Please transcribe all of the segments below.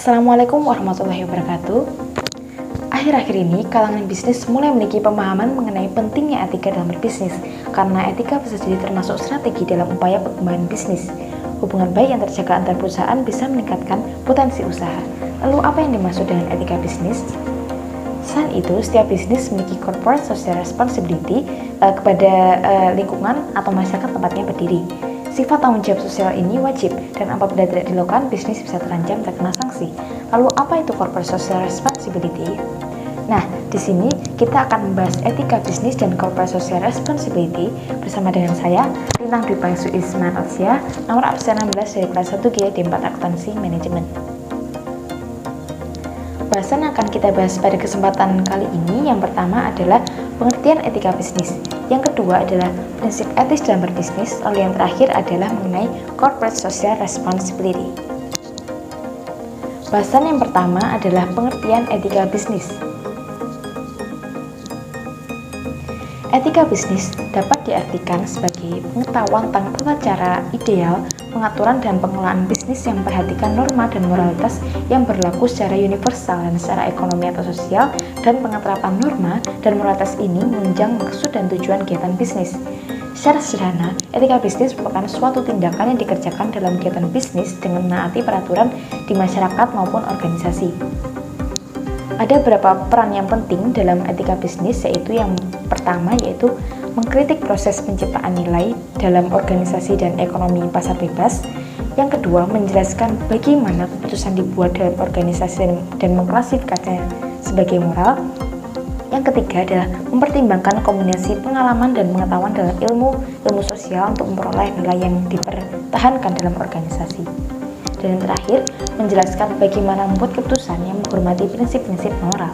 Assalamualaikum warahmatullahi wabarakatuh. Akhir-akhir ini, kalangan bisnis mulai memiliki pemahaman mengenai pentingnya etika dalam berbisnis, karena etika bisa jadi termasuk strategi dalam upaya pengembangan bisnis. Hubungan baik yang terjaga antar perusahaan bisa meningkatkan potensi usaha. Lalu apa yang dimaksud dengan etika bisnis? Selain itu, setiap bisnis memiliki corporate social responsibility kepada lingkungan atau masyarakat tempatnya berdiri. Sifat tanggung jawab sosial ini wajib, dan apabila tidak dilakukan, bisnis bisa terancam terkena sanksi. Lalu apa itu corporate social responsibility? Nah, di sini kita akan membahas etika bisnis dan corporate social responsibility bersama dengan saya, Lintang Dwi Pangsu Isman Atsya, nomor absen 16 dari kelas 1G D4 Akuntansi Manajemen. Bahasan yang akan kita bahas pada kesempatan kali ini yang pertama adalah pengertian etika bisnis. Yang kedua adalah prinsip etis dalam berbisnis, lalu yang terakhir adalah mengenai corporate social responsibility. Bahasan yang pertama adalah pengertian etika bisnis. Etika bisnis dapat diartikan sebagai pengetahuan tentang tata cara ideal, pengaturan dan pengelolaan bisnis yang memperhatikan norma dan moralitas yang berlaku secara universal dan secara ekonomi atau sosial, dan pengeterapan norma dan moralitas ini menunjang maksud dan tujuan kegiatan bisnis. Secara sederhana, etika bisnis merupakan suatu tindakan yang dikerjakan dalam kegiatan bisnis dengan menaati peraturan di masyarakat maupun organisasi. Ada beberapa peran yang penting dalam etika bisnis, yaitu yang pertama yaitu mengkritik proses penciptaan nilai dalam organisasi dan ekonomi pasar bebas. Yang kedua, menjelaskan bagaimana keputusan dibuat dalam organisasi dan mengklasifikasinya sebagai moral. Yang ketiga adalah mempertimbangkan kombinasi pengalaman dan pengetahuan dalam ilmu sosial untuk memperoleh nilai yang dipertahankan dalam organisasi. Dan yang terakhir, menjelaskan bagaimana membuat keputusan yang menghormati prinsip-prinsip moral.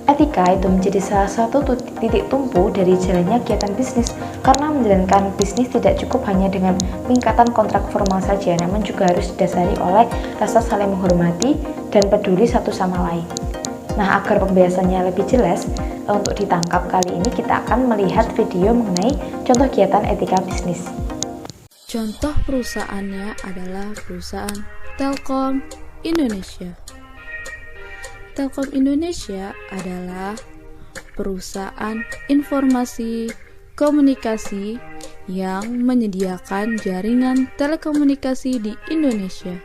Etika itu menjadi salah satu titik tumpu dari jalannya kegiatan bisnis, karena menjalankan bisnis tidak cukup hanya dengan peningkatan kontrak formal saja, namun juga harus didasari oleh rasa saling menghormati dan peduli satu sama lain. Nah, agar pembahasannya lebih jelas, untuk ditangkap kali ini kita akan melihat video mengenai contoh kegiatan etika bisnis. Contoh perusahaannya adalah perusahaan Telkom Indonesia. Telkom Indonesia adalah perusahaan informasi komunikasi yang menyediakan jaringan telekomunikasi di Indonesia.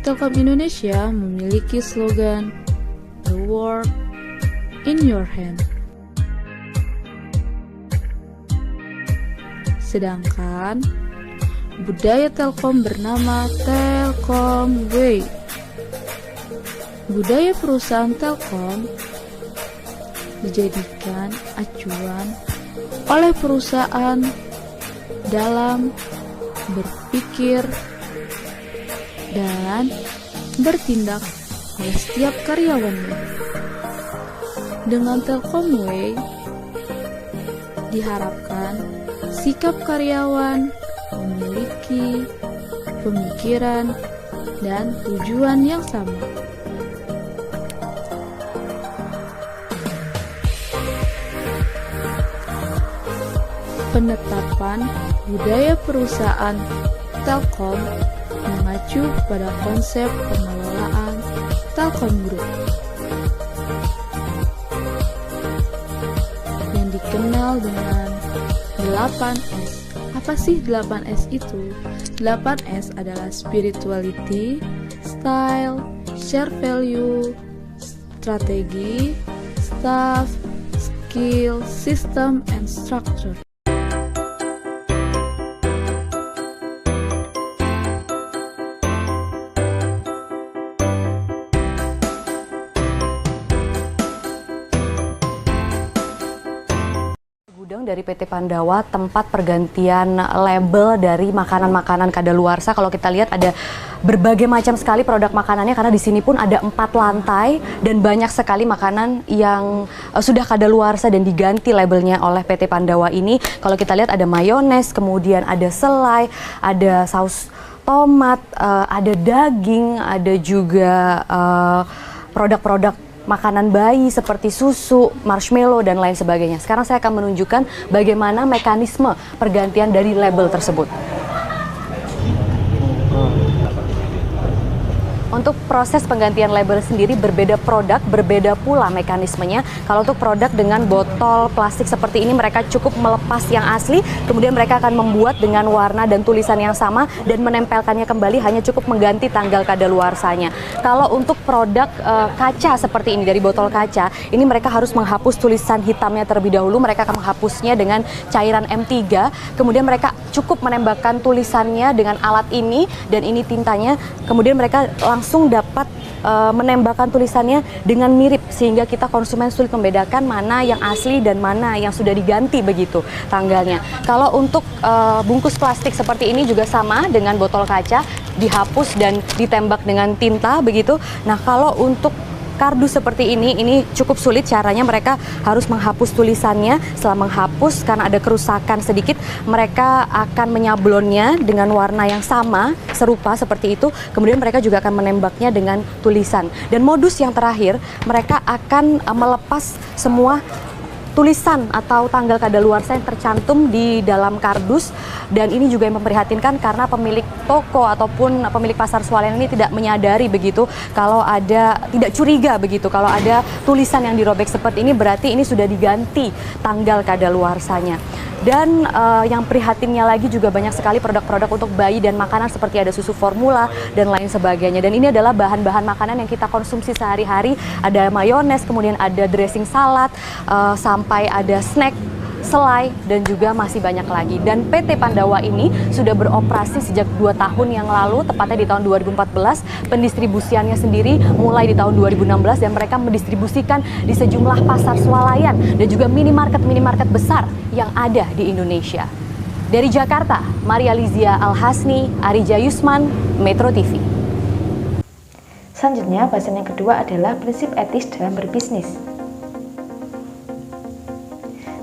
Telkom Indonesia memiliki slogan "The World in Your Hand". Sedangkan budaya Telkom bernama Telkom Way. Budaya perusahaan Telkom dijadikan acuan oleh perusahaan dalam berpikir dan bertindak oleh setiap karyawannya. Dengan Telkom Way diharapkan sikap karyawan memiliki pemikiran dan tujuan yang sama. Penetapan budaya perusahaan Telkom mengacu pada konsep pengelolaan Telkom Group yang dikenal dengan 8S. Apa sih 8S itu? 8S adalah spirituality, style, share value, strategi, staff, skill, system, and structure. Dari PT Pandawa, tempat pergantian label dari makanan-makanan kadaluarsa. Kalau kita lihat ada berbagai macam sekali produk makanannya, karena di sini pun ada 4 lantai dan banyak sekali makanan yang sudah kadaluarsa dan diganti labelnya oleh PT Pandawa ini. Kalau kita lihat ada mayones, kemudian ada selai, ada saus tomat, ada daging, ada juga produk-produk makanan bayi seperti susu, marshmallow, dan lain sebagainya. Sekarang saya akan menunjukkan bagaimana mekanisme pergantian dari label tersebut. Untuk proses penggantian label sendiri berbeda produk, berbeda pula mekanismenya. Kalau untuk produk dengan botol plastik seperti ini, mereka cukup melepas yang asli, kemudian mereka akan membuat dengan warna dan tulisan yang sama dan menempelkannya kembali, hanya cukup mengganti tanggal kadaluarsanya. Kalau untuk produk kaca seperti ini, dari botol kaca, ini mereka harus menghapus tulisan hitamnya terlebih dahulu. Mereka akan menghapusnya dengan cairan M3, kemudian mereka cukup menembakkan tulisannya dengan alat ini, dan ini tintanya, kemudian mereka langsung dapat menembakkan tulisannya dengan mirip, sehingga kita konsumen sulit membedakan mana yang asli dan mana yang sudah diganti begitu tanggalnya. Kalau untuk bungkus plastik seperti ini juga sama dengan botol kaca, dihapus dan ditembak dengan tinta begitu. Nah, kalau untuk kardus seperti ini cukup sulit caranya. Mereka harus menghapus tulisannya. Setelah menghapus, karena ada kerusakan sedikit, mereka akan menyablonnya dengan warna yang sama, serupa seperti itu. Kemudian mereka juga akan menembaknya dengan tulisan. Dan modus yang terakhir, mereka akan melepas semua tulisan atau tanggal kadaluarsa yang tercantum di dalam kardus. Dan ini juga yang memprihatinkan karena pemilik toko ataupun pemilik pasar swalayan ini tidak menyadari begitu, kalau ada, tidak curiga begitu kalau ada tulisan yang dirobek seperti ini, berarti ini sudah diganti tanggal kadaluarsanya. Dan yang prihatinnya lagi juga banyak sekali produk-produk untuk bayi dan makanan seperti ada susu formula dan lain sebagainya. Dan ini adalah bahan-bahan makanan yang kita konsumsi sehari-hari. Ada mayones, kemudian ada dressing salad, sampai ada snack, selai, dan juga masih banyak lagi. Dan PT Pandawa ini sudah beroperasi sejak 2 tahun yang lalu, tepatnya di tahun 2014. Pendistribusiannya sendiri mulai di tahun 2016, dan mereka mendistribusikan di sejumlah pasar swalayan dan juga minimarket-minimarket besar yang ada di Indonesia. Dari Jakarta, Maria Lizia Al-Hasni, Arija Yusman, Metro TV. Selanjutnya, bahasan yang kedua adalah prinsip etis dalam berbisnis.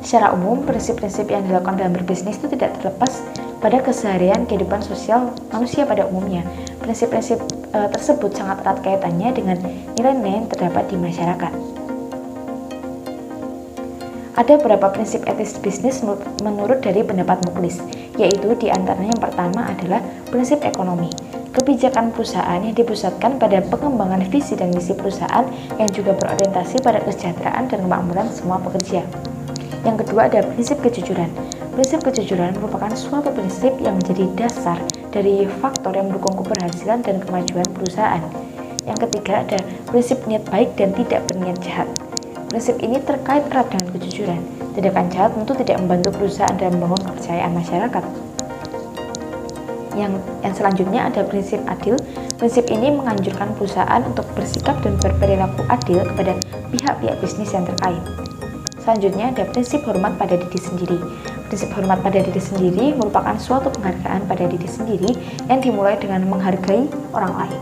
Secara umum, prinsip-prinsip yang dilakukan dalam berbisnis itu tidak terlepas pada keseharian kehidupan sosial manusia pada umumnya. Prinsip-prinsip tersebut sangat erat kaitannya dengan nilai-nilai yang terdapat di masyarakat. Ada beberapa prinsip etis bisnis menurut dari pendapat Muklis, yaitu di antaranya yang pertama adalah prinsip ekonomi. Kebijakan perusahaan yang dipusatkan pada pengembangan visi dan misi perusahaan yang juga berorientasi pada kesejahteraan dan kemakmuran semua pekerja. Yang kedua ada prinsip kejujuran. Prinsip kejujuran merupakan suatu prinsip yang menjadi dasar dari faktor yang mendukung keberhasilan dan kemajuan perusahaan. Yang ketiga ada prinsip niat baik dan tidak berniat jahat. Prinsip ini terkait erat dengan kejujuran. Tindakan jahat tentu tidak membantu perusahaan dalam membangun kepercayaan masyarakat. Yang selanjutnya ada prinsip adil. Prinsip ini menganjurkan perusahaan untuk bersikap dan berperilaku adil kepada pihak-pihak bisnis yang terkait. Selanjutnya ada prinsip hormat pada diri sendiri. Prinsip hormat pada diri sendiri merupakan suatu penghargaan pada diri sendiri yang dimulai dengan menghargai orang lain.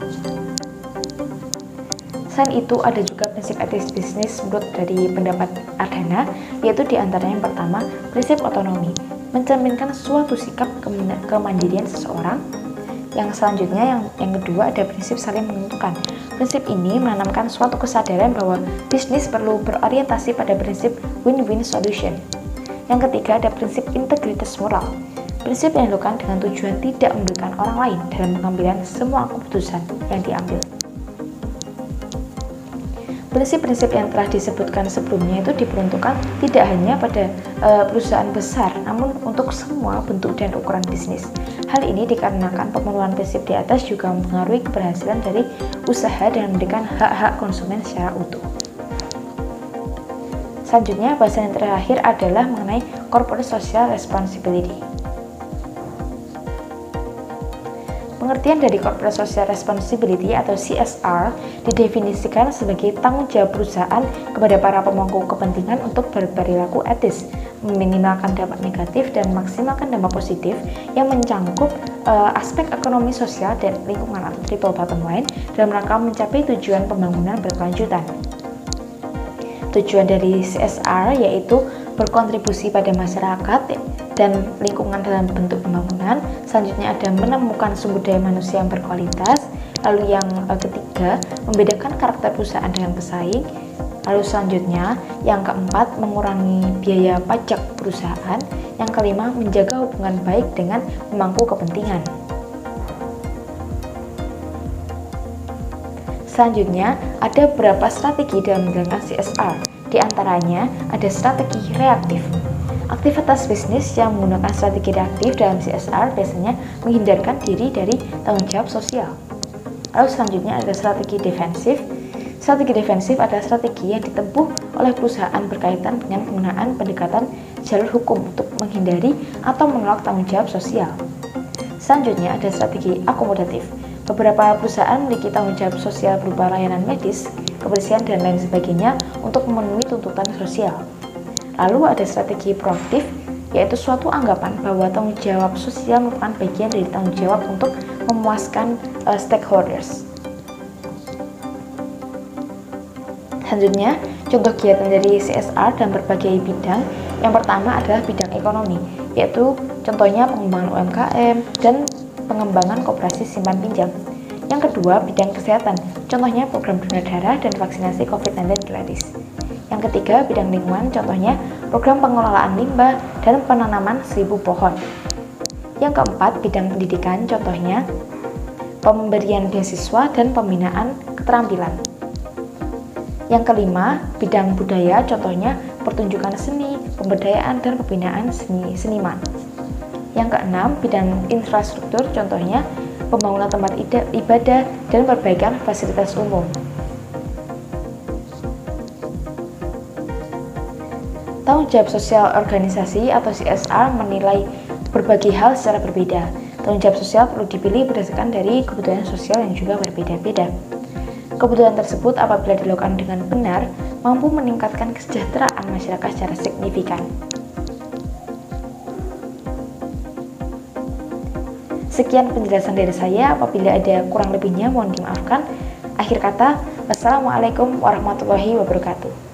Selain itu ada juga prinsip etis bisnis menurut dari pendapat Ardhana, yaitu diantaranya yang pertama prinsip otonomi, mencerminkan suatu sikap kemandirian seseorang. Yang selanjutnya yang kedua ada prinsip saling menentukan. Prinsip ini menanamkan suatu kesadaran bahwa bisnis perlu berorientasi pada prinsip win-win solution. Yang ketiga ada prinsip integritas moral. Prinsip yang dilakukan dengan tujuan tidak merugikan orang lain dalam pengambilan semua keputusan yang diambil. Prinsip-prinsip yang telah disebutkan sebelumnya itu diperuntukkan tidak hanya pada perusahaan besar, namun untuk semua bentuk dan ukuran bisnis. Hal ini dikarenakan pemenuhan prinsip di atas juga mempengaruhi keberhasilan dari usaha dan memberikan hak-hak konsumen secara utuh. Selanjutnya, bahasan yang terakhir adalah mengenai corporate social responsibility. Pengertian dari Corporate Social Responsibility atau CSR didefinisikan sebagai tanggung jawab perusahaan kepada para pemangku kepentingan untuk berperilaku etis, meminimalkan dampak negatif dan maksimalkan dampak positif yang mencangkup aspek ekonomi, sosial, dan lingkungan atau triple bottom line dalam rangka mencapai tujuan pembangunan berkelanjutan. Tujuan dari CSR yaitu berkontribusi pada masyarakat dan lingkungan dalam bentuk pembangunan. Selanjutnya ada menemukan sumber daya manusia yang berkualitas. Lalu yang ketiga, membedakan karakter perusahaan dengan pesaing. Lalu selanjutnya, yang keempat, mengurangi biaya pajak perusahaan. Yang kelima, menjaga hubungan baik dengan pemangku kepentingan. Selanjutnya, ada beberapa strategi dalam menjalankan CSR. Di antaranya, ada strategi reaktif. Aktivitas bisnis yang menggunakan strategi reaktif dalam CSR biasanya menghindarkan diri dari tanggung jawab sosial. Lalu selanjutnya ada strategi defensif. Strategi defensif adalah strategi yang ditempuh oleh perusahaan berkaitan dengan penggunaan pendekatan jalur hukum untuk menghindari atau menolak tanggung jawab sosial. Selanjutnya ada strategi akomodatif. Beberapa perusahaan memiliki tanggung jawab sosial berupa layanan medis, kebersihan, dan lain sebagainya untuk memenuhi tuntutan sosial. Lalu ada strategi proaktif, yaitu suatu anggapan bahwa tanggung jawab sosial merupakan bagian dari tanggung jawab untuk memuaskan stakeholders. Selanjutnya, contoh kegiatan dari CSR dalam berbagai bidang. Yang pertama adalah bidang ekonomi, yaitu contohnya pengembangan UMKM dan pengembangan koperasi simpan pinjam. Yang kedua, bidang kesehatan, contohnya program donor darah dan vaksinasi COVID-19 gratis. Yang ketiga, bidang lingkungan, contohnya program pengelolaan limbah dan penanaman 1000 pohon. Yang keempat, bidang pendidikan, contohnya pemberian beasiswa dan pembinaan keterampilan. Yang kelima, bidang budaya, contohnya pertunjukan seni, pemberdayaan, dan pembinaan seniman. Yang keenam, bidang infrastruktur, contohnya pembangunan tempat ibadah dan perbaikan fasilitas umum. Tanggung jawab sosial organisasi atau CSR menilai berbagai hal secara berbeda. Tanggung jawab sosial perlu dipilih berdasarkan dari kebutuhan sosial yang juga berbeda-beda. Kebutuhan tersebut apabila dilakukan dengan benar, mampu meningkatkan kesejahteraan masyarakat secara signifikan. Sekian penjelasan dari saya, apabila ada kurang lebihnya mohon dimaafkan. Akhir kata, wassalamualaikum warahmatullahi wabarakatuh.